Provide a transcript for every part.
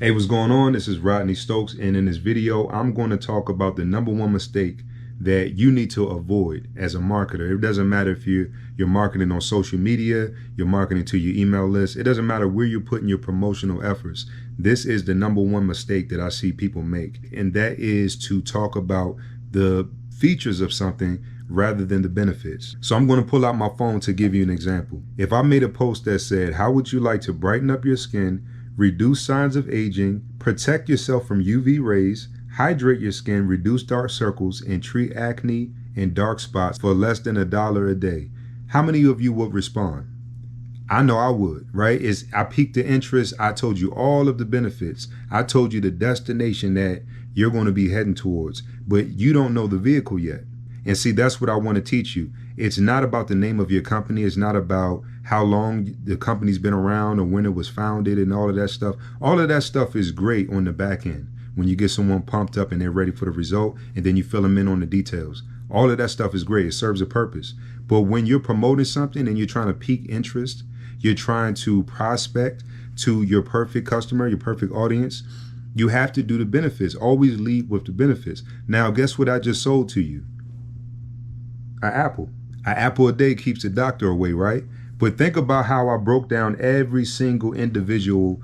Hey, what's going on? This is Rodney Stokes, and in this video, I'm going to talk about the #1 mistake that you need to avoid as a marketer. It doesn't matter if you're marketing on social media, you're marketing to your email list. It doesn't matter where you're putting your promotional efforts. This is the #1 mistake that I see people make, and that is to talk about the features of something rather than the benefits. So I'm going to pull out my phone to give you an example. If I made a post that said, how would you like to brighten up your skin, reduce signs of aging, protect yourself from UV rays, hydrate your skin, reduce dark circles, and treat acne and dark spots for less than $1 a day? How many of you would respond? I know I would, right? I piqued the interest. I told you all of the benefits. I told you the destination that you're going to be heading towards, but you don't know the vehicle yet. And see, that's what I want to teach you. It's not about the name of your company. It's not about how long the company's been around or when it was founded and all of that stuff. All of that stuff is great on the back end when you get someone pumped up and they're ready for the result, and then you fill them in on the details. All of that stuff is great. It serves a purpose. But when you're promoting something and you're trying to pique interest, you're trying to prospect to your perfect customer, your perfect audience, you have to do the benefits. Always lead with the benefits. Now, guess what I just sold to you? An apple. An apple a day keeps the doctor away, right? But think about how I broke down every single individual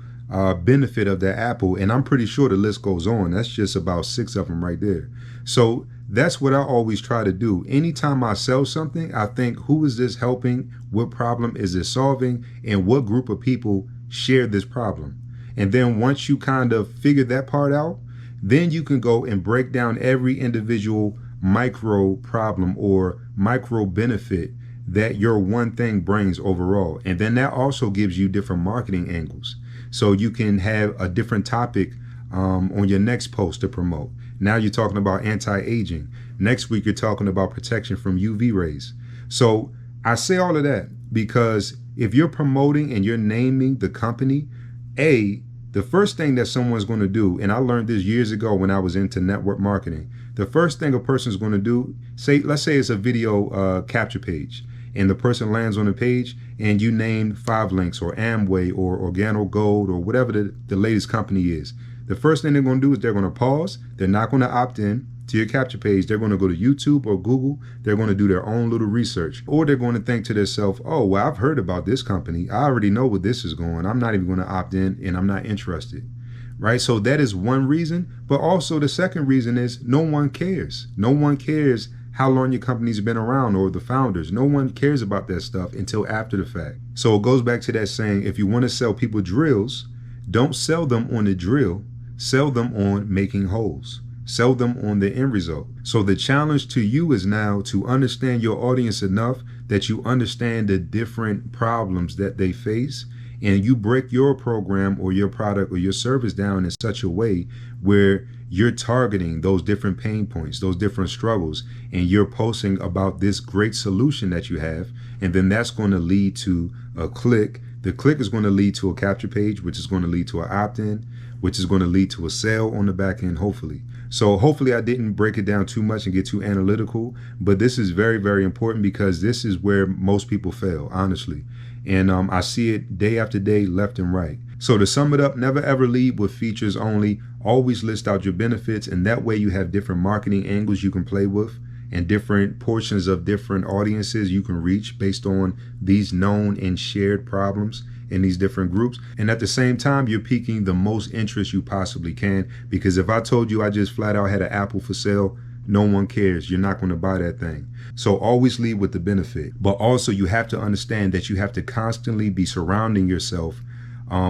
benefit of that apple, and I'm pretty sure the list goes on. That's just about 6 of them right there. So that's what I always try to do. Anytime I sell something, I think, who is this helping? What problem is it solving? And what group of people share this problem? And then once you kind of figure that part out, then you can go and break down every individual micro problem or micro benefit that your one thing brings overall. And then that also gives you different marketing angles. So you can have a different topic on your next post to promote. Now you're talking about anti-aging. Next week, you're talking about protection from UV rays. So I say all of that because if you're promoting and you're naming the company, the first thing that someone's going to do, and I learned this years ago when I was into network marketing, the first thing a person's going to do, let's say it's a video capture page, and the person lands on the page and you name 5 links or Amway or Organo Gold or whatever the latest company is. The first thing they're going to do is they're going to pause. They're not going to opt in to your capture page. They're going to go to YouTube or Google. They're going to do their own little research, or they're going to think to themselves, oh, well, I've heard about this company. I already know where this is going. I'm not even going to opt in, and I'm not interested. Right? So that is one reason. But also the second reason is no one cares. No one cares how long your company's been around or the founders. No one cares about that stuff until after the fact. So it goes back to that saying, if you want to sell people drills, don't sell them on the drill. Sell them on making holes. Sell them on the end result. So the challenge to you is now to understand your audience enough that you understand the different problems that they face, and you break your program or your product or your service down in such a way where you're targeting those different pain points, those different struggles, and you're posting about this great solution that you have. And then that's going to lead to a click. The click is going to lead to a capture page, which is going to lead to an opt-in, which is going to lead to a sale on the back end, hopefully. So hopefully I didn't break it down too much and get too analytical, but this is very, very important because this is where most people fail, honestly. And I see it day after day, left and right. So to sum it up, never ever lead with features only. Always list out your benefits, and that way you have different marketing angles you can play with and different portions of different audiences you can reach based on these known and shared problems in these different groups. And at the same time, you're piquing the most interest you possibly can, because if I told you I just flat out had an apple for sale, no one cares. You're not going to buy that thing. So always lead with the benefit. But also you have to understand that you have to constantly be surrounding yourself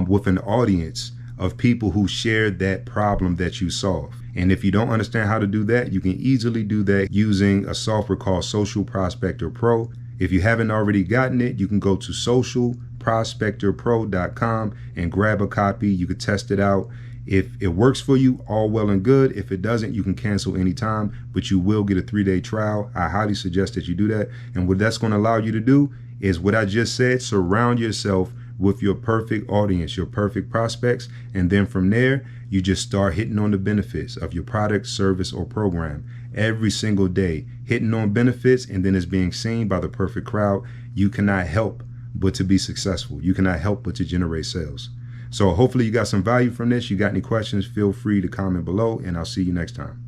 with an audience of people who share that problem that you solve. And if you don't understand how to do that, you can easily do that using a software called Prospector Pro. If you haven't already gotten it, you can go to socialprospectorpro.com and grab a copy. You can test it out. If it works for you, all well and good. If it doesn't, you can cancel anytime, but you will get a 3-day trial. I highly suggest that you do that. And what that's going to allow you to do is what I just said: surround yourself with your perfect audience, your perfect prospects. And then from there, you just start hitting on the benefits of your product, service, or program every single day, hitting on benefits, and then it's being seen by the perfect crowd. You cannot help but to be successful. You cannot help but to generate sales. So hopefully you got some value from this. You got any questions, feel free to comment below, and I'll see you next time.